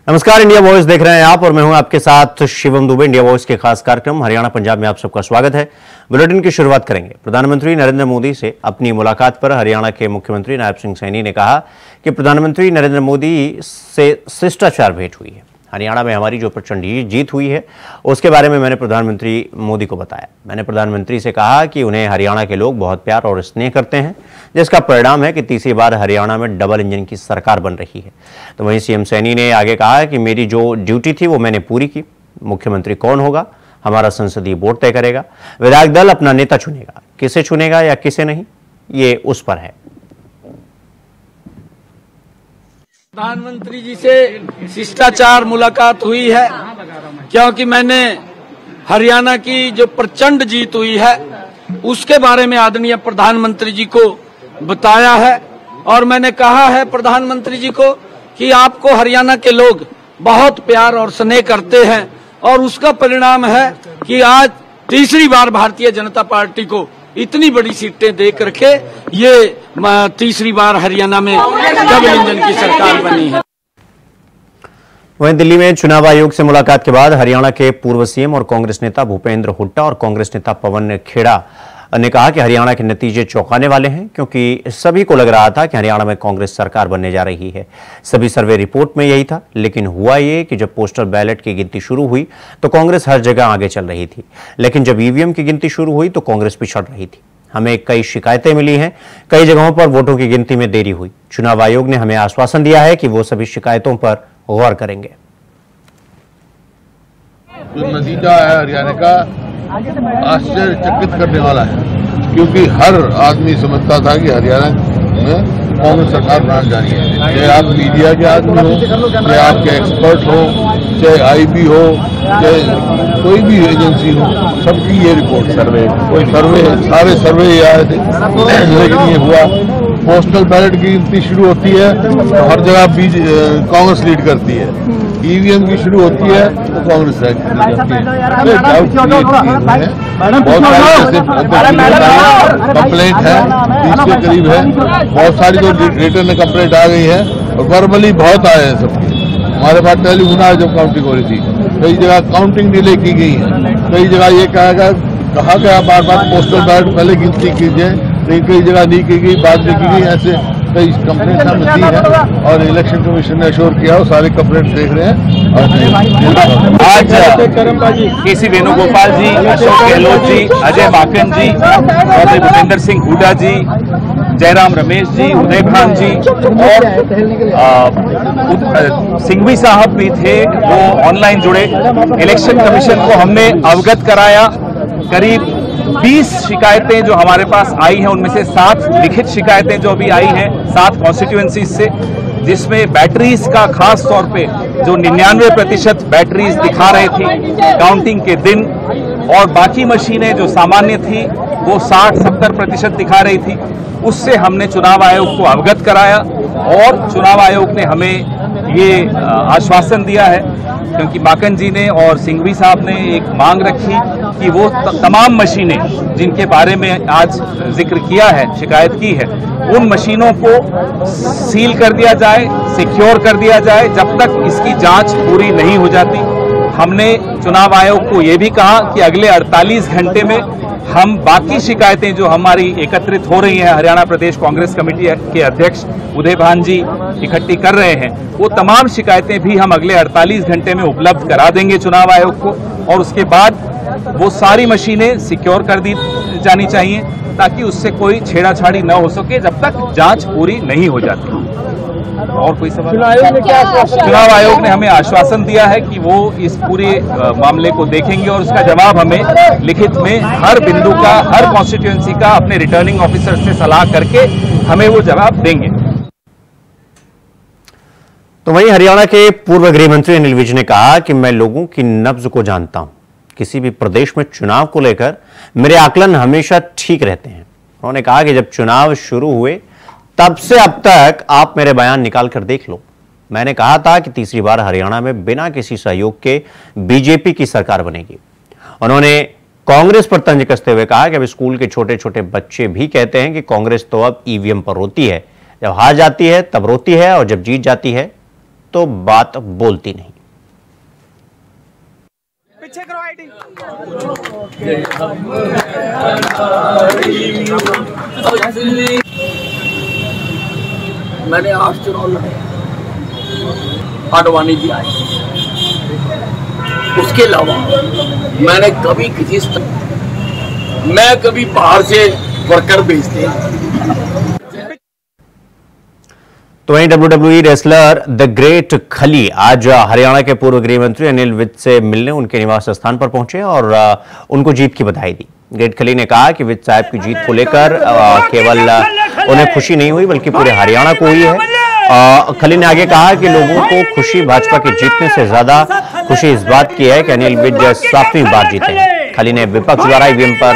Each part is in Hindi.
नमस्कार, इंडिया वॉइस देख रहे हैं आप और मैं हूं आपके साथ शिवम दुबे। इंडिया वॉइस के खास कार्यक्रम हरियाणा पंजाब में आप सबका स्वागत है। बुलेटिन की शुरुआत करेंगे। प्रधानमंत्री नरेंद्र मोदी से अपनी मुलाकात पर हरियाणा के मुख्यमंत्री नायब सिंह सैनी ने कहा कि प्रधानमंत्री नरेंद्र मोदी से शिष्टाचार भेंट हुई है। हरियाणा में हमारी जो प्रचंड जीत हुई है उसके बारे में मैंने प्रधानमंत्री मोदी को बताया। मैंने प्रधानमंत्री से कहा कि उन्हें हरियाणा के लोग बहुत प्यार और स्नेह करते हैं, जिसका परिणाम है कि तीसरी बार हरियाणा में डबल इंजन की सरकार बन रही है। तो वहीं सीएम सैनी ने आगे कहा कि मेरी जो ड्यूटी थी वो मैंने पूरी की। मुख्यमंत्री कौन होगा हमारा संसदीय बोर्ड तय करेगा। विधायक दल अपना नेता चुनेगा, किसे चुनेगा या किसे नहीं ये उस पर है। प्रधानमंत्री जी से शिष्टाचार मुलाकात हुई है, क्योंकि मैंने हरियाणा की जो प्रचंड जीत हुई है उसके बारे में आदरणीय प्रधानमंत्री जी को बताया है। और मैंने कहा है प्रधानमंत्री जी को कि आपको हरियाणा के लोग बहुत प्यार और स्नेह करते हैं, और उसका परिणाम है कि आज तीसरी बार भारतीय जनता पार्टी को इतनी बड़ी सीटें दे करके ये तीसरी बार हरियाणा में डबल इंजन की सरकार बनी है। वहीं दिल्ली में चुनाव आयोग से मुलाकात के बाद हरियाणा के पूर्व सीएम और कांग्रेस नेता भूपेंद्र हुड्डा और कांग्रेस नेता पवन खेड़ा ने कहा कि हरियाणा के नतीजे चौंकाने वाले हैं, क्योंकि सभी को लग रहा था कि हरियाणा में कांग्रेस सरकार बनने जा रही है। सभी सर्वे रिपोर्ट में यही था, लेकिन हुआ ये कि जब पोस्टल बैलेट की गिनती शुरू हुई तो कांग्रेस हर जगह आगे चल रही थी, लेकिन जब ईवीएम की गिनती शुरू हुई तो कांग्रेस पिछड़ रही थी। हमें कई शिकायतें मिली हैं, कई जगहों पर वोटों की गिनती में देरी हुई। चुनाव आयोग ने हमें आश्वासन दिया है कि वो सभी शिकायतों पर गौर करेंगे। जो नतीजा है हरियाणा का आश्चर्यचकित करने वाला है, क्योंकि हर आदमी समझता था कि हरियाणा में कांग्रेस सरकार बनाने जा रही है। चाहे आप मीडिया के आदमी हो, चाहे आपके एक्सपर्ट हो, चाहे आईबी हो, चाहे कोई भी एजेंसी हो, सबकी ये रिपोर्ट सर्वे सारे सर्वे ये आए थे, लेकिन ये हुआ। पोस्टल बैलेट की गिनती शुरू होती है तो हर जगह कांग्रेस लीड करती है। ईवीएम की शुरू होती है तो कांग्रेस लीड करती है। बहुत सारी कंप्लेंट है, 30 के करीब है। बहुत सारी तो रिटर्न कंप्लेंट आ गई है और वर्बली बहुत आए हैं सबके। हमारे पास टेलीफोन आया जब काउंटिंग हो रही थी, कई जगह काउंटिंग डिले की गई है, कई जगह ये कहा गया बार बार पोस्टल बैलेट पहले गिनती कीजिए, लेकिन कई जगह नहीं की गई, बाद में की गई। ऐसे कई कंप्लेंट हमने दी है और इलेक्शन कमीशन ने अश्योर किया और सारे कंप्लेंट देख रहे हैं। और आज केसी वेणुगोपाल जी, अशोक गहलोत जी, अजय माकन जी और भूपेंद्र सिंह हुड्डा जी, जयराम रमेश जी, उदय भान जी और सिंघवी साहब भी थे, वो ऑनलाइन जुड़े। इलेक्शन कमीशन को हमने अवगत कराया। करीब 20 शिकायतें जो हमारे पास आई हैं, उनमें से 7 लिखित शिकायतें जो अभी आई हैं 7 कॉन्स्टिट्यूएंसीज से, जिसमें बैटरीज का खास तौर पे जो 99% बैटरीज दिखा रहे थी काउंटिंग के दिन, और बाकी मशीनें जो सामान्य थी वो 60-70% दिखा रही थी। उससे हमने चुनाव आयोग को अवगत कराया और चुनाव आयोग ने हमें ये आश्वासन दिया है, क्योंकि माकन जी ने और सिंघवी साहब ने एक मांग रखी कि वो तमाम मशीनें जिनके बारे में आज जिक्र किया है, शिकायत की है, उन मशीनों को सील कर दिया जाए, सिक्योर कर दिया जाए जब तक इसकी जांच पूरी नहीं हो जाती। हमने चुनाव आयोग को ये भी कहा कि अगले 48 घंटे में हम बाकी शिकायतें जो हमारी एकत्रित हो रही हैं, हरियाणा प्रदेश कांग्रेस कमेटी के अध्यक्ष उदय भान जी इकट्ठी कर रहे हैं, वो तमाम शिकायतें भी हम अगले 48 घंटे में उपलब्ध करा देंगे चुनाव आयोग को। और उसके बाद वो सारी मशीनें सिक्योर कर दी जानी चाहिए, ताकि उससे कोई छेड़ाछाड़ी न हो सके जब तक जांच पूरी नहीं हो जाती। और कोई सवाल? चुनाव आयोग ने हमें आश्वासन दिया है कि वो इस पूरे मामले को देखेंगे और उसका जवाब हमें लिखित में हर बिंदु का, हर कॉन्स्टिट्यूएंसी का अपने रिटर्निंग ऑफिसर से सलाह करके हमें वो जवाब देंगे। तो वहीं हरियाणा के पूर्व गृह मंत्री अनिल विज ने कहा कि मैं लोगों की नब्ज को जानता हूं। किसी भी प्रदेश में चुनाव को लेकर मेरे आकलन हमेशा ठीक रहते हैं। उन्होंने कहा कि जब चुनाव शुरू हुए तब से अब तक आप मेरे बयान निकाल कर देख लो। मैंने कहा था कि तीसरी बार हरियाणा में बिना किसी सहयोग के बीजेपी की सरकार बनेगी। उन्होंने कांग्रेस पर तंज कसते हुए कहा कि अब स्कूल के छोटे छोटे बच्चे भी कहते हैं कि कांग्रेस तो अब ईवीएम पर रोती है, जब हार जाती है तब रोती है और जब जीत जाती है तो बात बोलती नहीं। पीछे करो आईडी। मैंने 8 चुनाव लड़े, आडवाणी जी आए, उसके अलावा मैंने कभी मैं कभी बाहर से वर्कर भेजते तो वहीं WWE रेसलर द ग्रेट खली आज हरियाणा के पूर्व गृह मंत्री अनिल विज से मिलने उनके निवास स्थान पर पहुंचे और उनको जीत की बधाई दी। ग्रेट खली ने कहा कि विज साहब की जीत को लेकर केवल उन्हें खुशी नहीं हुई बल्कि पूरे हरियाणा को हुई है। खली ने आगे कहा कि लोगों को खुशी भाजपा के जीतने से ज्यादा खुशी इस बात की है कि अनिल विज 7वीं बार जीते हैं। खली ने विपक्ष द्वारा ईवीएम पर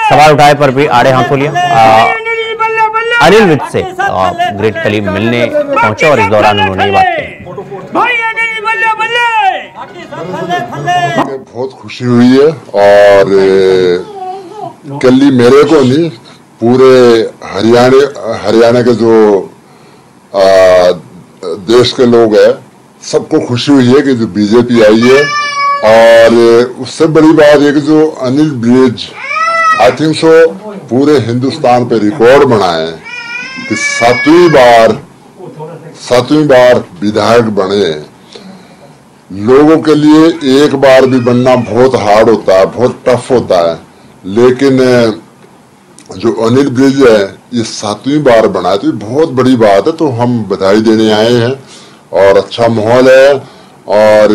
सवाल उठाए पर भी आड़े हाथों लिया। अनिल विज से ग्रेट खली मिलने पहुंचे और इस दौरान उन्होंने ये बात कही। बहुत खुशी हुई है और कली मेरे को नहीं पूरे हरियाणा के जो देश के लोग हैं सबको खुशी हुई है कि जो बीजेपी आई है। और उससे बड़ी बात है कि जो Anil Vij I think so पूरे हिंदुस्तान पे रिकॉर्ड बनाए कि 7वीं बार विधायक बने। लोगों के लिए एक बार भी बनना बहुत हार्ड होता है, बहुत टफ होता है, लेकिन जो अनिल विज है ये 7वीं बार बना है तो ये बहुत बड़ी बात है। तो हम बधाई देने आए हैं और अच्छा माहौल है और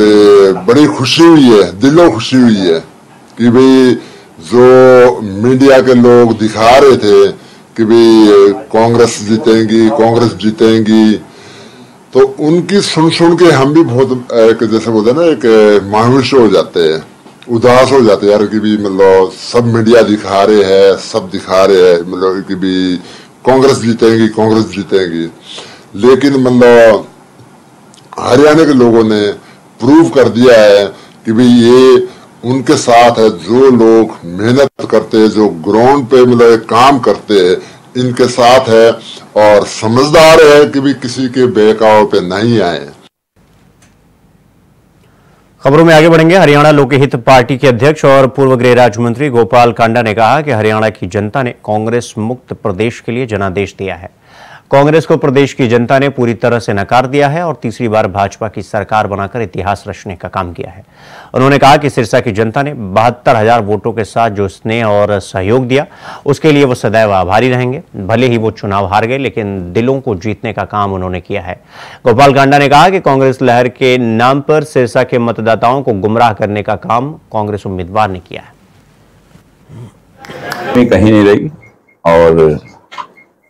बड़ी खुशी हुई है, दिलों खुशी हुई है कि भाई जो मीडिया के लोग दिखा रहे थे कि भाई कांग्रेस जीतेंगी तो उनकी सुन के हम भी बहुत एक जैसे बोलते हैं ना एक मायूस हो जाते हैं, उदास हो जाते हैं यार कि भी मतलब सब मीडिया दिखा रहे हैं मतलब कि भी कांग्रेस जीतेंगी लेकिन मतलब हरियाणा के लोगों ने प्रूव कर दिया है कि भाई ये उनके साथ है। जो लोग मेहनत करते हैं, जो ग्राउंड पे मतलब काम करते हैं, इनके साथ है और समझदार है कि भी किसी के बहकाव पे नहीं आए। खबरों में आगे बढ़ेंगे। हरियाणा लोकहित पार्टी के अध्यक्ष और पूर्व गृह राज्य मंत्री गोपाल कांडा ने कहा कि हरियाणा की जनता ने कांग्रेस मुक्त प्रदेश के लिए जनादेश दिया है। कांग्रेस को प्रदेश की जनता ने पूरी तरह से नकार दिया है और तीसरी बार भाजपा की सरकार बनाकर इतिहास रचने का काम किया है। उन्होंने कहा कि सिरसा की जनता ने 72,000 वोटों के साथ जो स्नेह और सहयोग दिया उसके लिए वो सदैव आभारी रहेंगे। भले ही वो चुनाव हार गए लेकिन दिलों को जीतने का काम उन्होंने किया है। गोपाल कांडा ने कहा कि कांग्रेस लहर के नाम पर सिरसा के मतदाताओं को गुमराह करने का काम कांग्रेस उम्मीदवार ने किया है। कहीं नहीं रही और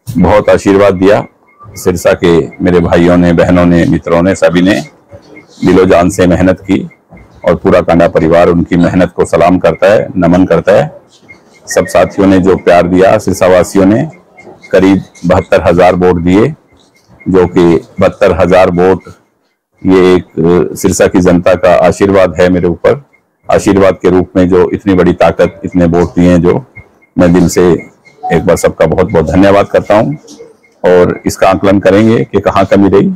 बहुत आशीर्वाद दिया। सिरसा के मेरे भाइयों ने, बहनों ने, मित्रों ने, सभी ने दिलो जान से मेहनत की और पूरा कांडा परिवार उनकी मेहनत को सलाम करता है, नमन करता है। सब साथियों ने जो प्यार दिया, सिरसा वासियों ने करीब 72,000 वोट दिए, जो कि 72,000 वोट ये एक सिरसा की जनता का आशीर्वाद है मेरे ऊपर। आशीर्वाद के रूप में जो इतनी बड़ी ताकत, इतने वोट दिए, जो मैं दिल से एक बार सबका बहुत बहुत धन्यवाद करता हूं। और इसका आकलन करेंगे कि कहाँ कमी रही।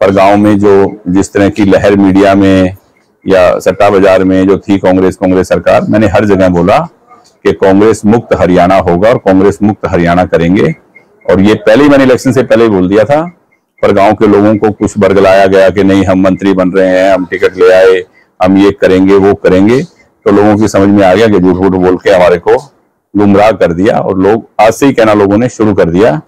पर गांव में जो जिस तरह की लहर मीडिया में या सट्टा बाजार में जो थी कांग्रेस सरकार, मैंने हर जगह बोला कि कांग्रेस मुक्त हरियाणा होगा और कांग्रेस मुक्त हरियाणा करेंगे। और ये पहले ही मैंने इलेक्शन से पहले बोल दिया था। पर गांव के लोगों को कुछ बरगलाया गया कि नहीं हम मंत्री बन रहे हैं, हम टिकट ले आए, हम ये करेंगे वो करेंगे। तो लोगों की समझ में आ गया कि झूठ बोल के हमारे को गुमराह कर दिया और लोग आज से ही कहना लोगों ने शुरू कर दिया।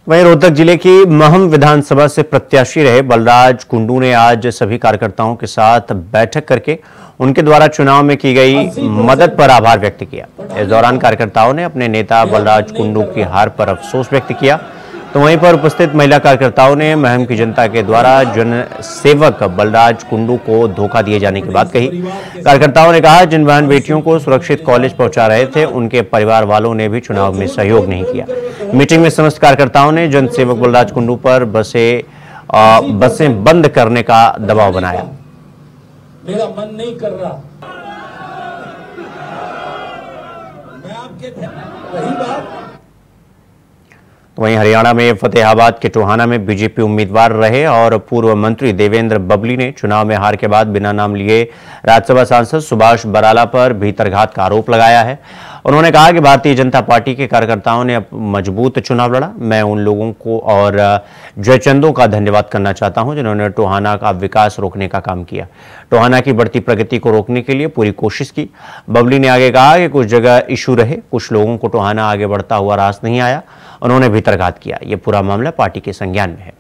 वहीं रोहतक जिले की महम विधानसभा से प्रत्याशी रहे बलराज कुंडू ने आज सभी कार्यकर्ताओं के साथ बैठक करके उनके द्वारा चुनाव में की गई मदद पर आभार व्यक्त किया। इस दौरान कार्यकर्ताओं ने अपने नेता बलराज कुंडू की हार पर अफसोस व्यक्त किया। तो वहीं पर उपस्थित महिला कार्यकर्ताओं ने महम की जनता के द्वारा जन सेवक बलराज कुंडू को धोखा दिए जाने की बात कही। कार्यकर्ताओं ने कहा जिन बहन बेटियों को सुरक्षित कॉलेज पहुंचा रहे थे उनके परिवार वालों ने भी चुनाव में सहयोग नहीं किया। मीटिंग में समस्त कार्यकर्ताओं ने जन सेवक बलराज कुंडू पर बसें बंद करने का दबाव बनाया। मेरा मन नहीं कर रहा, मैं आपके वही बात। तो वहीं हरियाणा में फतेहाबाद के टोहाना में बीजेपी उम्मीदवार रहे और पूर्व मंत्री देवेंद्र बबली ने चुनाव में हार के बाद बिना नाम लिए राज्यसभा सांसद सुभाष बराला पर भीतरघात का आरोप लगाया है। उन्होंने कहा कि भारतीय जनता पार्टी के कार्यकर्ताओं ने मजबूत चुनाव लड़ा। मैं उन लोगों को और जयचंदों का धन्यवाद करना चाहता हूं जिन्होंने टोहाना का विकास रोकने का काम किया। टोहाना की बढ़ती प्रगति को रोकने के लिए पूरी कोशिश की। बबली ने आगे कहा कि कुछ जगह इशू रहे, कुछ लोगों को टोहाना आगे बढ़ता हुआ रास नहीं आया, उन्होंने भीतरघात किया। ये पूरा मामला पार्टी के संज्ञान में है।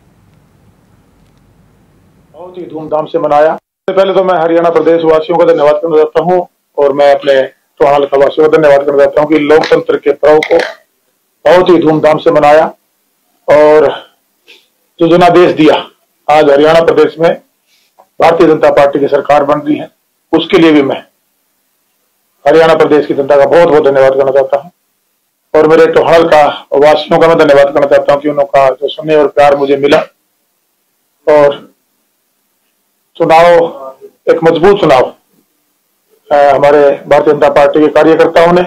बहुत ही धूमधाम से मनाया। पहले तो मैं हरियाणा प्रदेश वासियों का धन्यवाद करना चाहता हूं और मैं अपने टोहाना का वासियों का धन्यवाद करना चाहता हूं कि लोकतंत्र के पर्व को बहुत ही धूमधाम से मनाया और जो जनादेश दिया, आज हरियाणा प्रदेश में भारतीय जनता पार्टी की सरकार बन रही है, उसके लिए भी मैं हरियाणा प्रदेश की जनता का बहुत बहुत धन्यवाद करना चाहता हूं और मेरे टोहाना का वासियों का मैं धन्यवाद करना चाहता हूं कि उनका जो स्नेह और प्यार मुझे मिला और चुनाव एक मजबूत चुनाव हमारे भारतीय जनता पार्टी के कार्यकर्ताओं ने,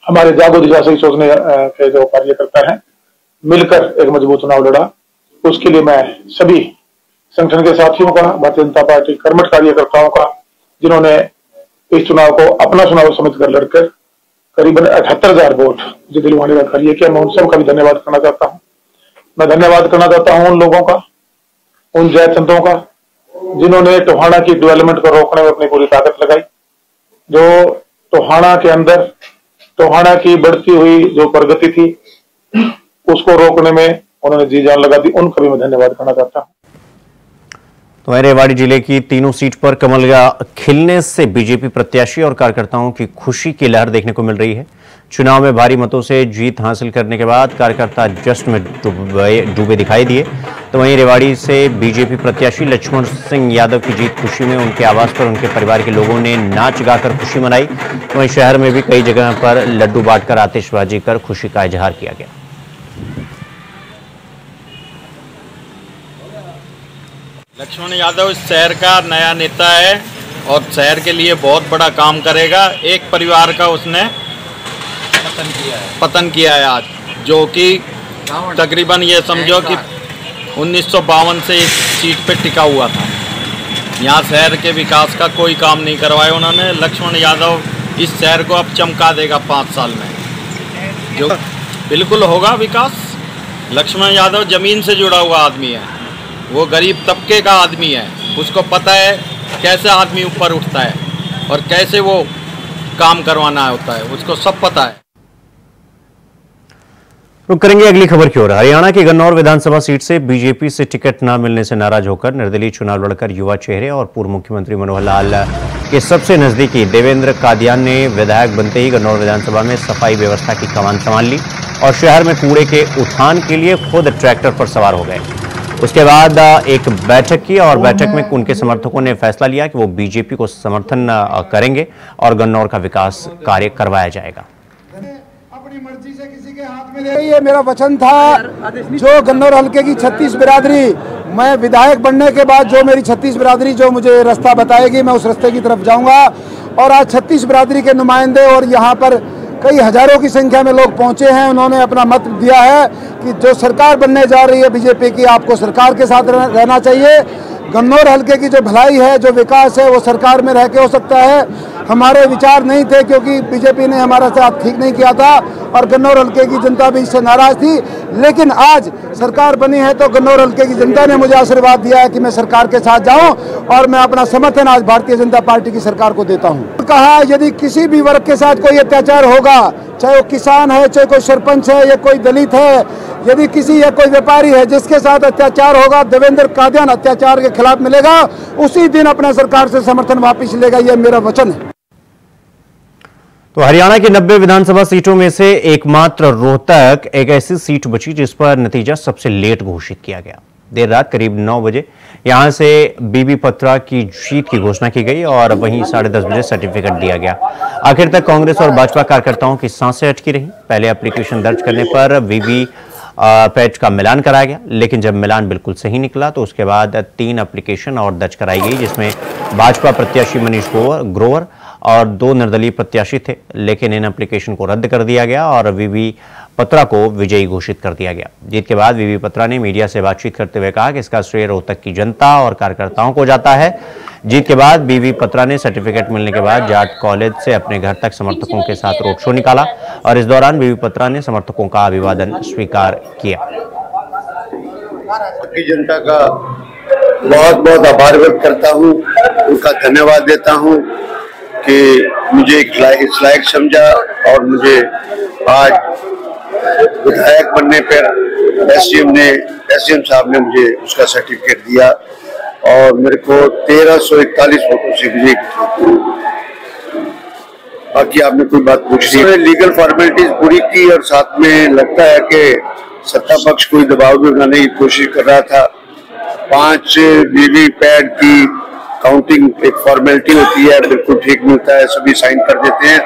हमारे जागो दिशा से सोचने के जो कार्यकर्ता हैं, मिलकर एक मजबूत चुनाव लड़ा। उसके लिए मैं सभी संगठन के साथियों का, भारतीय जनता पार्टी कर्मठ कार्यकर्ताओं का, जिन्होंने इस चुनाव को अपना चुनाव समझकर लड़कर करीबन 78,000 वोट जो दिलवाने का कार्य किया, मैं उन सब का भी धन्यवाद करना चाहता हूँ। मैं धन्यवाद करना चाहता हूँ उन लोगों का, उन जयचंदों का, जिन्होंने टोहाना की डेवलपमेंट को रोकने में अपनी पूरी ताकत लगाई। जो टोहाना के अंदर टोहाना की बढ़ती हुई जो प्रगति थी उसको रोकने में उन्होंने जी जान लगा दी, उनका भी मैं धन्यवाद करना चाहता हूँ। तो रेवाड़ी जिले की तीनों सीट पर कमल खिलने से बीजेपी प्रत्याशी और कार्यकर्ताओं की खुशी की लहर देखने को मिल रही है। चुनाव में भारी मतों से जीत हासिल करने के बाद कार्यकर्ता जश्न में डूबे दिखाई दिए। तो वहीं रेवाड़ी से बीजेपी प्रत्याशी लक्ष्मण सिंह यादव की जीत खुशी में उनके आवास पर उनके परिवार के लोगों ने नाच गाकर खुशी मनाई। तो वहीं शहर में भी कई जगह पर लड्डू बांटकर आतिशबाजी कर खुशी का इजहार किया गया। लक्ष्मण यादव इस शहर का नया नेता है और शहर के लिए बहुत बड़ा काम करेगा। एक परिवार का उसने पतन किया है आज, जो कि तकरीबन ये समझो कि 1952 से इस सीट पे टिका हुआ था। यहाँ शहर के विकास का कोई काम नहीं करवाया उन्होंने। लक्ष्मण यादव इस शहर को अब चमका देगा 5 साल में, जो बिल्कुल होगा विकास। लक्ष्मण यादव जमीन से जुड़ा हुआ आदमी है, वो गरीब तबके का आदमी है, उसको पता है कैसे आदमी ऊपर उठता है और कैसे वो काम करवाना होता है, उसको सब पता है। रुक करेंगे अगली खबर की ओर। हरियाणा की गन्नौर विधानसभा सीट से बीजेपी से टिकट न मिलने से नाराज होकर निर्दलीय चुनाव लड़कर युवा चेहरे और पूर्व मुख्यमंत्री मनोहर लाल के सबसे नजदीकी देवेंद्र कादियान ने विधायक बनते ही गन्नौर विधानसभा में सफाई व्यवस्था की कमान संभाल ली और शहर में कूड़े के उठान के लिए खुद ट्रैक्टर पर सवार हो गए। उसके बाद एक बैठक की और बैठक में उनके समर्थकों ने फैसला लिया कि वो बीजेपी को समर्थन करेंगे और गन्नौर का विकास कार्य करवाया जाएगा। अपनी मर्जी से किसी के हाथ में दे, ये मेरा वचन था। जो गन्नौर हल्के की 36 बिरादरी, मैं विधायक बनने के बाद जो मेरी 36 बिरादरी जो मुझे रास्ता बताएगी, मैं उस रास्ते की तरफ जाऊंगा। और आज 36 बिरादरी के नुमाइंदे और यहाँ पर कई हजारों की संख्या में लोग पहुंचे हैं। उन्होंने अपना मत दिया है कि जो सरकार बनने जा रही है बीजेपी की, आपको सरकार के साथ रहना चाहिए। गन्नौर हल्के की जो भलाई है, जो विकास है, वो सरकार में रह के हो सकता है। हमारे विचार नहीं थे क्योंकि बीजेपी ने हमारा साथ ठीक नहीं किया था और गन्नौर हल्के की जनता भी इससे नाराज थी। लेकिन आज सरकार बनी है तो गन्नौर हल्के की जनता ने मुझे आशीर्वाद दिया है कि मैं सरकार के साथ जाऊं और मैं अपना समर्थन आज भारतीय जनता पार्टी की सरकार को देता हूं। कहा यदि किसी भी वर्ग के साथ कोई अत्याचार होगा, चाहे वो किसान है, चाहे कोई सरपंच है या कोई दलित है, यदि किसी या कोई व्यापारी है जिसके साथ अत्याचार होगा, देवेंद्र कादियान अत्याचार के खिलाफ मिलेगा, उसी दिन अपना सरकार से समर्थन वापस लेगा। यह मेरा वचन है। तो हरियाणा की 90 विधानसभा सीटों में से एकमात्र रोहतक एक ऐसी सीट बची जिस पर नतीजा सबसे लेट घोषित किया गया। देर रात करीब 9 बजे यहां से बीबी पत्रा की जीत की घोषणा की गई और वहीं 10:30 बजे सर्टिफिकेट दिया गया। आखिर तक कांग्रेस और भाजपा कार्यकर्ताओं की सांसें अटकी रही। पहले एप्लीकेशन दर्ज करने पर वीवी पैट का मिलान कराया गया, लेकिन जब मिलान बिल्कुल सही निकला तो उसके बाद 3 एप्लीकेशन और दर्ज कराई गई, जिसमें भाजपा प्रत्याशी मनीष ग्रोवर और 2 निर्दलीय प्रत्याशी थे। लेकिन इन एप्लीकेशन को रद्द कर दिया गया और वीवी पत्रा को विजयी घोषित कर दिया गया। जीत के बाद बीबी पत्रा ने मीडिया से बातचीत करते हुए कहा कि इसका श्रेय रोहतक की जनता और कार्यकर्ताओं को जाता है। जीत के बाद बीबी पत्रा ने सर्टिफिकेट मिलने के बाद जाट कॉलेज से अपने घर तक समर्थकों के साथ रोड शो निकाला और इस दौरान बीबी पत्रा ने समर्थकों का अभिवादन स्वीकार किया। जनता का बहुत बहुत आभार व्यक्त करता हूँ, उनका धन्यवाद देता हूँ कि मुझे इस लायक समझा और मुझे आज विधायक बनने पर एसडीएम साहब ने मुझे उसका सर्टिफिकेट दिया और मेरे को 1341 वोटों से विजयी। बाकी आपने कोई बात पूछी, लीगल फॉर्मेलिटीज पूरी की और साथ में लगता है कि सत्ता पक्ष कोई दबाव भी बनाने की कोशिश कर रहा था। 5 वीवीपैट की काउंटिंग एक फॉर्मेलिटी होती है, बिल्कुल ठीक मिलता है, सभी साइन कर देते हैं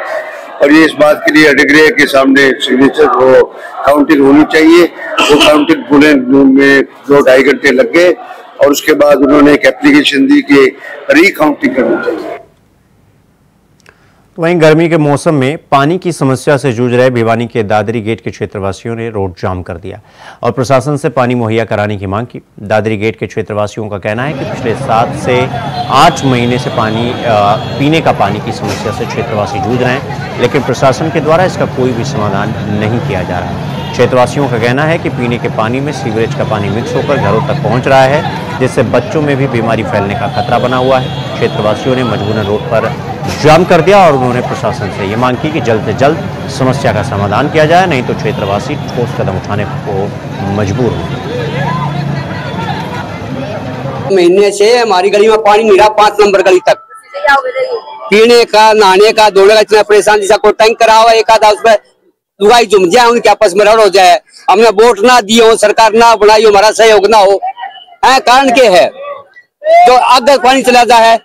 और ये इस बात के लिए अधिग्रह के सामने सिग्नेचर वो काउंटिंग होनी चाहिए। वो काउंटिंग पूरे में 2-2.5 घंटे लग गए और उसके बाद उन्होंने एक एप्लीकेशन दी कि रीकाउंटिंग करनी चाहिए। वहीं गर्मी के मौसम में पानी की समस्या से जूझ रहे भिवानी के दादरी गेट के क्षेत्रवासियों ने रोड जाम कर दिया और प्रशासन से पानी मुहैया कराने की मांग की। दादरी गेट के क्षेत्रवासियों का कहना है कि पिछले 7 से 8 महीने से पीने का पानी की समस्या से क्षेत्रवासी जूझ रहे हैं, लेकिन प्रशासन के द्वारा इसका कोई भी समाधान नहीं किया जा रहा है। क्षेत्रवासियों का कहना है कि पीने के पानी में सीवरेज का पानी मिक्स होकर घरों तक पहुंच रहा है, जिससे बच्चों में भी बीमारी फैलने का खतरा बना हुआ है। क्षेत्रवासियों ने मजबूरन रोड पर जाम कर दिया और उन्होंने प्रशासन से ये मांग की कि जल्द से जल्द समस्या का समाधान किया जाए, नहीं तो क्षेत्रवासी ठोस कदम उठाने को मजबूर होंगे। महीने से हमारी गली में पानी नहीं रहा, 5 नंबर गली तक पीने का, नहाने का, धोने का इतना परेशान। जैसा कोई टैंक करा हुआ एक आधा उसमें लुगाई जुम जाए, उनके आपस में लड़ हो जाए। हमने वोट ना दिए हो, सरकार ना बनाई हो, हमारा सहयोग ना हो, कारण के है जो आगे पानी चला जाए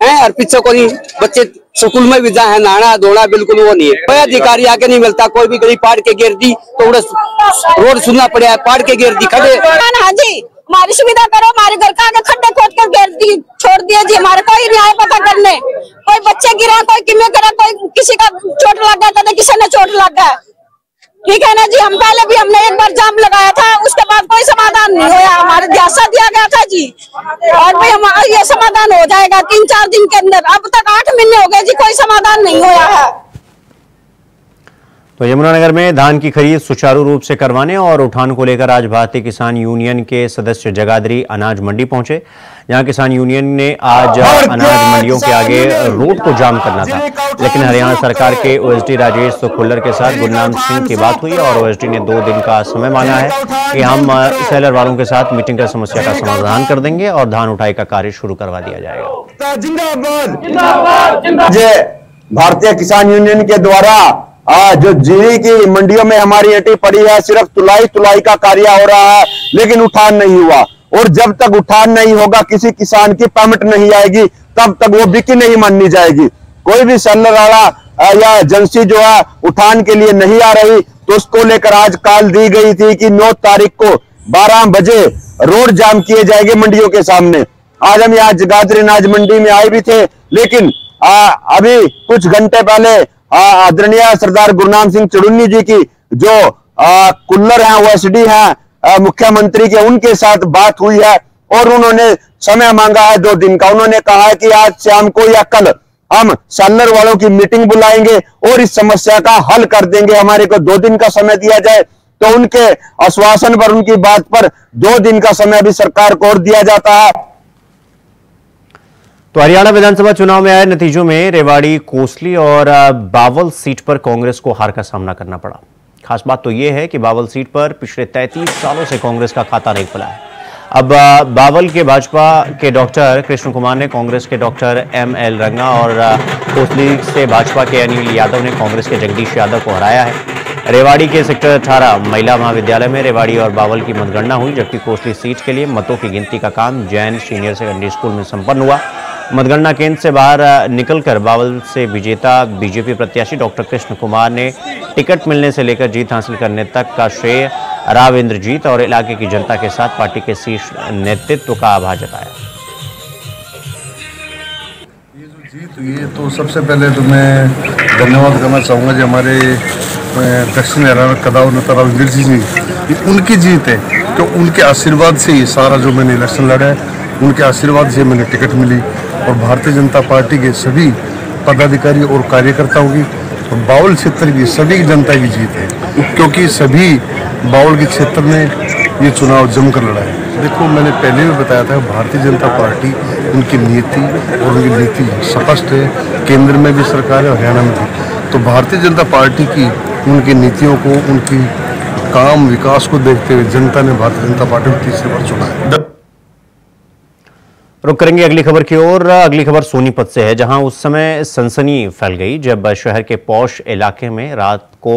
है और पीछे कोई बच्चे स्कूल में भी जाए, नहाना धोना बिल्कुल वो नहीं है। कोई अधिकारी आके नहीं मिलता, कोई भी गरीब पाड़ के गिर दी तो रोड सुनना पड़ा है, पाड़ के गिर दी खड़े। हाँ जी, हमारी सुविधा करो, हमारे घर का आगे खड्डे खोद कर गिर दी छोड़ दिए जी, हमारे कोई न्याय पता करने। कोई बच्चे गिरा, कोई किमें करा, कोई किसी का चोट लग गया था, किसी ने चोट लग गया, ठीक है ना जी। हम पहले भी हमने एक बार जाम लगाया था, उसके बाद कोई समाधान नहीं हुआ, हमारे ध्यासा दिया गया था जी और भाई हमारा ये समाधान हो जाएगा 3-4 दिन के अंदर। अब तक 8 महीने हो गए जी, कोई समाधान नहीं हुआ है। तो यमुनानगर में धान की खरीद सुचारू रूप से करवाने और उठान को लेकर आज भारतीय किसान यूनियन के सदस्य जगाधरी अनाज मंडी पहुंचे। यहां किसान यूनियन ने आज अनाज मंडियों के आगे रोड को जाम करना था, लेकिन हरियाणा सरकार के ओएसडी राजेश खुल्लर के साथ गुरनाम सिंह की बात हुई और ओएसडी ने 2 दिन का समय मांगा है कि हम सेलर वालों के साथ मीटिंग कर समस्या का समाधान कर देंगे और धान उठाई का कार्य शुरू करवा दिया जाएगा। भारतीय किसान यूनियन के द्वारा जो जीरी की मंडियों में हमारी अटी पड़ी है, सिर्फ तुलाई का कार्य हो रहा है, लेकिन उठान नहीं हुआ और जब तक उठान नहीं होगा, किसी किसान की पेमेंट नहीं आएगी, तब तक वो बिक्री नहीं मानी जाएगी। कोई भी सेलर वाला या एजेंसी जो है उठान के लिए नहीं आ रही, तो उसको लेकर आज कॉल दी गई थी कि 9 तारीख को 12 बजे रोड जाम किए जाएंगे मंडियों के सामने। आज हम यहाँ जगाधरी अनाज मंडी में आए भी थे, लेकिन अभी कुछ घंटे पहले आदरणीय सरदार गुरनाम सिंह चुड़न्नी जी की जो कुल्लर हैं, ओएसडी हैं मुख्यमंत्री के, उनके साथ बात हुई है और उन्होंने समय मांगा है 2 दिन का। उन्होंने कहा है कि आज शाम को या कल हम सेलर वालों की मीटिंग बुलाएंगे और इस समस्या का हल कर देंगे। हमारे को 2 दिन का समय दिया जाए, तो उनके आश्वासन पर, उनकी बात पर 2 दिन का समय भी सरकार को और दिया जाता है। तो हरियाणा विधानसभा चुनाव में आए नतीजों में रेवाड़ी, कोसली और बावल सीट पर कांग्रेस को हार का सामना करना पड़ा। खास बात तो यह है कि बावल सीट पर पिछले 33 सालों से कांग्रेस का खाता नहीं खुला है। अब बावल के भाजपा के डॉक्टर कृष्ण कुमार ने कांग्रेस के डॉक्टर ML रंगा और कोसली से भाजपा के अनिल यादव ने कांग्रेस के जगदीश यादव को हराया है। रेवाड़ी के सेक्टर 18 महिला महाविद्यालय में रेवाड़ी और बावल की मतगणना हुई, जबकि कोसली सीट के लिए मतों की गिनती का काम जैन सीनियर सेकेंडरी स्कूल में संपन्न हुआ। मतगणना केंद्र से बाहर निकलकर बावल से विजेता बीजेपी प्रत्याशी डॉक्टर कृष्ण कुमार ने टिकट मिलने से लेकर जीत हासिल करने तक का श्रेय राव इंद्रजीत और इलाके की जनता के साथ पार्टी के शीर्ष नेतृत्व का आभार जताया। ये जो जीत हुई है, तो सबसे पहले तो मैं धन्यवाद करना चाहूँगा जो हमारे दक्षिण हरियाणा कदाव नतारा मिर्जी जी, ये उनकी जीत है। तो उनके आशीर्वाद से ये सारा जो मैंने इलेक्शन लड़ा है, उनके आशीर्वाद से मैंने टिकट मिली। और भारतीय जनता पार्टी के सभी पदाधिकारी और कार्यकर्ताओं की और बावल क्षेत्र की सभी जनता की जीत है, क्योंकि सभी बावल के क्षेत्र में ये चुनाव जमकर लड़ा है। देखो, मैंने पहले भी बताया था, भारतीय जनता पार्टी, उनकी नीति और उनकी नीति स्पष्ट है। केंद्र में भी सरकार है, हरियाणा में भी। तो भारतीय जनता पार्टी की उनकी नीतियों को, उनकी काम विकास को देखते हुए जनता ने भारतीय जनता पार्टी को तीसरी बार चुना है। रुक करेंगे अगली खबर की ओर। अगली खबर सोनीपत से है, जहां उस समय सनसनी फैल गई जब शहर के पौष इलाके में रात को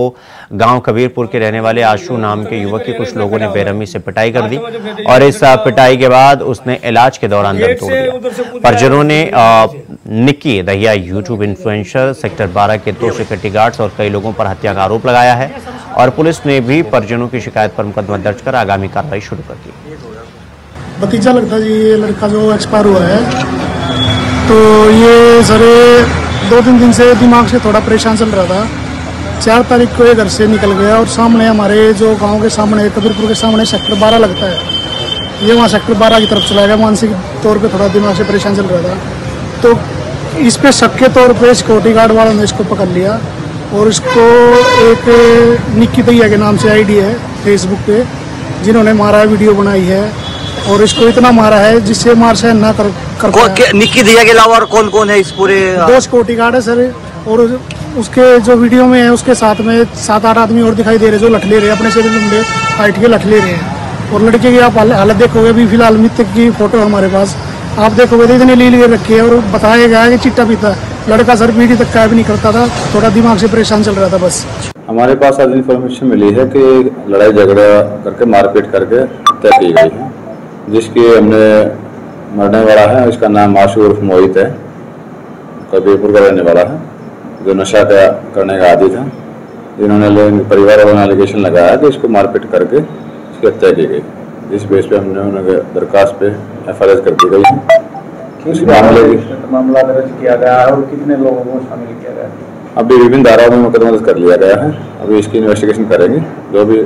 गांव कबीरपुर के रहने वाले आशु नाम के युवक की कुछ लोगों ने बेरहमी से पिटाई कर दी और इस पिटाई के बाद उसने इलाज के दौरान दम तोड़ दिया। परिजनों ने Nikki Dahiya YouTube influencer, sector 12 के 2 सिक्योरिटी गार्ड्स और कई लोगों पर हत्या का आरोप लगाया है और पुलिस ने भी परिजनों की शिकायत पर मुकदमा दर्ज कर आगामी कार्रवाई शुरू कर दी। भतीजा लगता जी, ये लड़का जो एक्सपायर हुआ है, तो ये सरे 2-3 दिन से दिमाग से थोड़ा परेशान चल रहा था। 4 तारीख को ये घर से निकल गया और सामने हमारे जो गांव के सामने कबीरपुर के सामने सेक्टर 12 लगता है, ये वहाँ सेक्टर 12 की तरफ चला गया। मानसिक तौर पे थोड़ा दिमाग से परेशान चल रहा था, तो इस पे शक के तौर पे सिक्योरिटी गार्ड वालों ने इसको पकड़ लिया और इसको एक निक्की दहिया के नाम से आईडी है फेसबुक पे, जिन्होंने मारा है, वीडियो बनाई है और इसको इतना मारा है जिससे मार सहन ना कर निक्की दहिया के अलावा और कौन कौन है इस पूरे? 2 सिक्योरिटी गार्ड है सर, और उसके जो वीडियो में है उसके साथ में 7-8 आदमी और दिखाई दे रहे जो लठ ले रहे हैं, अपने से लंबे हाइट के लठ ले रहे हैं। और लड़के की आप हालत देखोगे, अभी फिलहाल मृतक की फोटो हमारे पास, आप देखोगे तो इतने लील रखी है और बताया गया है कि चिट्टा पीता लड़का सर पीढ़ी तक का भी नहीं करता था, थोड़ा दिमाग से परेशान चल रहा था बस। हमारे पास आज इन्फॉर्मेशन मिली है कि लड़ाई झगड़ा करके मारपीट करके हत्या की गई है, जिसकी हमने मरने वाला है, इसका नाम आशु उर्फ मोहित है, कबीरपुर का रहने वाला है, जो नशा करने का आदी था। इन्होंने परिवार वालों ने एलिगेशन लगाया कि इसको मारपीट करके इसकी हत्या की गई। इस बेस पे हमने उन्होंने दरखास्त पे FIR कर दी गई है। मामला दर्ज किया गया है और कितने लोगों को शामिल किया गया है? अभी विभिन्न धाराओं में मुकदमा दर्ज कर लिया गया है। अभी इसकी इन्वेस्टिगेशन करेंगे, जो भी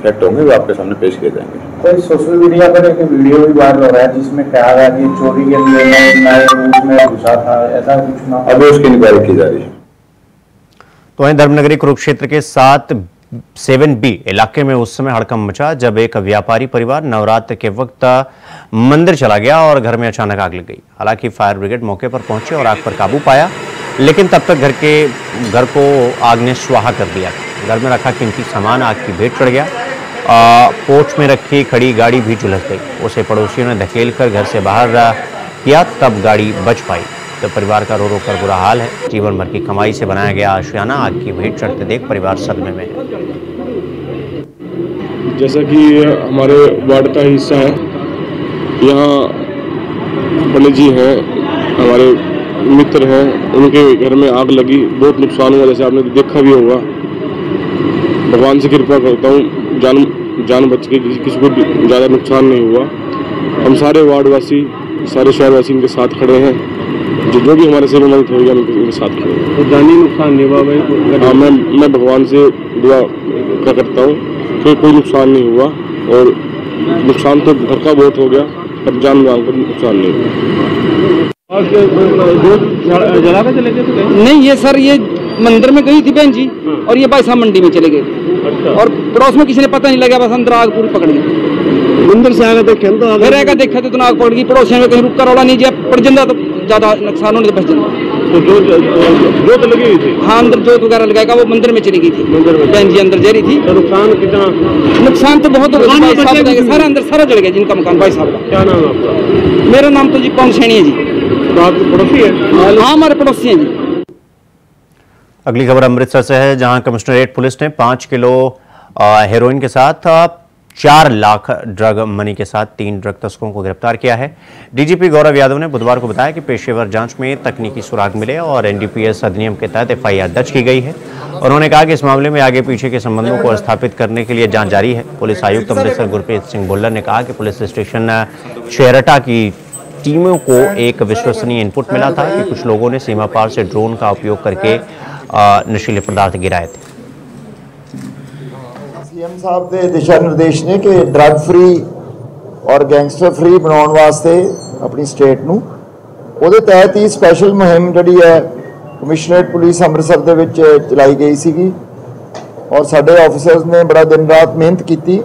फैक्ट होंगे वो आपके सामने पेश किए जाएंगे। कोई सोशल मीडिया पर एक वीडियो भी वायरल हो रहा है जिसमें कहा गया कि चोरी के लिए में घुसा था, ऐसा कुछ ना? अभी उसकी इंक्वायरी की जा रही है। तो वहीं धर्मनगरी कुरुक्षेत्र के 7B इलाके में उस समय हड़कंप मचा जब एक व्यापारी परिवार नवरात्र के वक्त मंदिर चला गया और घर में अचानक आग लग गई। हालांकि फायर ब्रिगेड मौके पर पहुंचे और आग पर काबू पाया, लेकिन तब तक घर को आग ने स्वाहा कर दिया। घर में रखा कीमती सामान आग की भेंट चढ़ गया। पोर्च में रखी खड़ी गाड़ी भी झुलस गई। उसे पड़ोसियों ने धकेल कर घर से बाहर किया, तब गाड़ी बच पाई। तो परिवार का रो रो कर बुरा हाल है। जीवन भर की कमाई से बनाया गया आशियाना आग की भेंट चढ़ते देख परिवार सदमे में है। जैसा कि हमारे वार्ड का हिस्सा है, यहाँ पंडित जी हैं, हमारे मित्र हैं, उनके घर में आग लगी, बहुत नुकसान हुआ, जैसे आपने देखा भी होगा। भगवान से कृपा करता हूँ जान बच के किसी को ज़्यादा नुकसान नहीं हुआ। हम सारे वार्डवासी, सारे शहरवासी इनके साथ खड़े हैं, जो भी हमारे से मदद होगी हम इनके साथ खड़े हैं। तो जानी नुकसान नहीं हुआ भाई? हाँ, मैं भगवान से दुआ करता हूँ कि कोई नुकसान नहीं हुआ, और नुकसान तो घर का बहुत हो गया, पर जान माल को नुकसान नहीं हुआ। जला के चले गए? नहीं, ये सर ये मंदिर में गई थी बहन जी और ये भाई साहब मंडी में चले गए। अच्छा। और पड़ोस में किसी ने पता नहीं लगा, बस अंदर आग पूरी पकड़ गई। मंदिर से आगे देखे तो फिर आगे देखा तो आग पकड़ गई। पड़ोसियों में कहीं रुक कर रौला नहीं जब पड़ जाता तो ज्यादा नुकसान होने तो बच जाता। तो जोत लगी हुई थी? हाँ, अंदर जोत वगैरह लगाएगा, वो मंदिर में चली गई थी। बहन जी अंदर जा रही थी। तो नुकसान कितना? नुकसान तो बहुत हो गया, सारा अंदर सारा जल गया जिनका मकान। भाई साहब क्या नाम है आपका? मेरा नाम तो जी पवन सैनी है जी। तो आप पड़ोसी है? हाँ, हमारे पड़ोसी हैं जी। अगली खबर अमृतसर से है, जहां कमिश्नरेट पुलिस ने 5 किलो हेरोइन के साथ 4 लाख ड्रग मनी के साथ 3 ड्रग तस्करों को गिरफ्तार किया है। डीजीपी गौरव यादव ने बुधवार को बताया कि पेशेवर जांच में तकनीकी सुराग मिले और NDPS अधिनियम के तहत FIR दर्ज की गई है। उन्होंने कहा कि इस मामले में आगे पीछे के संबंधों को स्थापित करने के लिए जांच जारी है। पुलिस आयुक्त अमृतसर गुरप्रीत सिंह भुल्लर ने कहा कि पुलिस स्टेशन छेरटा की टीमों को एक विश्वसनीय इनपुट मिला था कि कुछ लोगों ने सीमा पार से ड्रोन का उपयोग करके नशीले पदार्थ गिराए थे। सीएम साहब के दिशा निर्देश ने कि ड्रग फ्री और गैंगस्टर फ्री बनाने वास्ते अपनी स्टेट नूं ਉਹਦੇ तहत ही स्पैशल मुहिम जी है कमिश्नरेट पुलिस अमृतसर ਦੇ ਵਿੱਚ चलाई गई सी और साडे ऑफिसर्स ने बड़ा दिन रात मेहनत की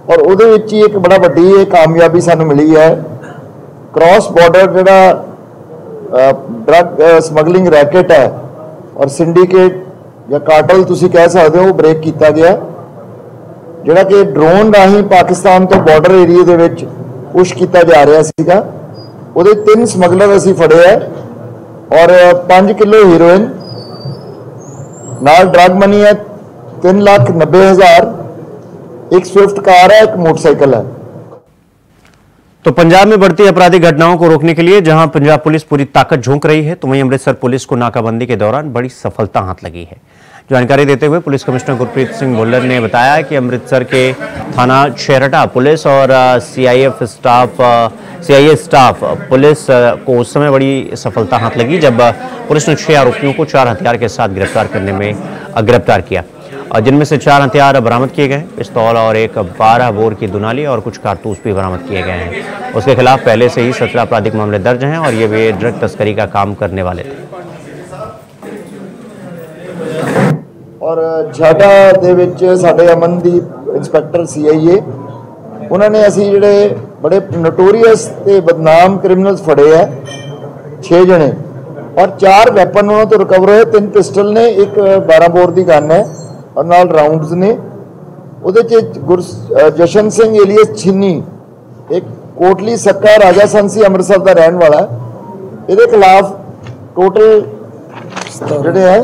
और ਉਹਦੇ ਵਿੱਚ ही एक बड़ा वड्डी कामयाबी सानू मिली है। क्रॉस बॉर्डर जिहड़ा ड्रग समगलिंग रैकेट है और सिंडिकेट या कार्टल तुसीं कह सकते हो ब्रेक किया गया, जिहड़ा कि ड्रोन राही पाकिस्तान तो बॉर्डर एरिए दे विच पुश किया जा रहा सीगा। ਉਹਦੇ 3 ਸਮਗਲਰ ਅਸੀਂ ਫੜੇ ਹੈ और 5 किलो हीरोइन नाल ड्रग मनी है 3,90,000, एक स्विफ्ट कार है, एक मोटरसाइकिल है। तो पंजाब में बढ़ती आपराधिक घटनाओं को रोकने के लिए जहां पंजाब पुलिस पूरी ताकत झोंक रही है, तो वहीं अमृतसर पुलिस को नाकाबंदी के दौरान बड़ी सफलता हाथ लगी है। जानकारी देते हुए पुलिस कमिश्नर गुरप्रीत सिंह भुल्लर ने बताया कि अमृतसर के थाना छेरटा पुलिस और सीआईए स्टाफ पुलिस को उस समय बड़ी सफलता हाथ लगी जब पुलिस ने 6 आरोपियों को 4 हथियार के साथ गिरफ्तार किया, जिनमें से 4 हथियार बरामद किए गए, पिस्तौल और एक 12 बोर की दुनाली और कुछ कारतूस भी बरामद किए गए हैं। उसके खिलाफ पहले से ही 17 आपराधिक मामले दर्ज हैं और ये वे ड्रग तस्करी का काम करने वाले थे। और छाटा दे विच साडे अमनदीप इंस्पैक्टर सीआईए उन्होंने असी जिहड़े बड़े नोटोरीअस ते बदनाम क्रिमिनल्स फड़े है 6 जने और 4 वैपन उन्होंने तो रिकवर होए, 3 पिस्टल ने, एक 12 बोर की गन है और नाल राउंड्स ने। उहदे जशन सिंह एलियस छिन्नी एक कोटली सक्का राजा संसी अमृतसर का रहने वाला है, ये खिलाफ टोटल जिहड़े है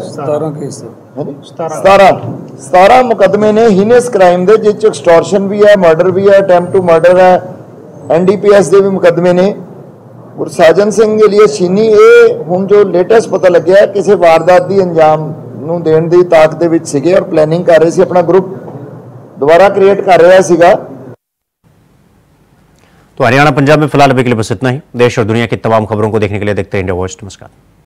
17 मुकदमे ने हीनस क्राइम दे, जिस एक्सटॉर्शन भी है, मर्डर भी है, अटैम्प्ट टू मर्डर है, NDPS के भी मुकदमे ने। गुरसाजन सिंह एलियस छीनी ये हुण जो लेटेस्ट पता लग्या किसी वारदात की अंजाम नूं देण दी ताक दे विच सीगे और प्लैनिंग कर रहे सी, अपना ग्रुप दोबारा क्रिएट कर रहा सीगा। तो हरियाणा पंजाब में फिलहाल अभी के लिए बस इतना ही। देश और दुनिया की तमाम खबरों को देखने के लिए देखते हैं इंडिया वॉइस। नमस्कार।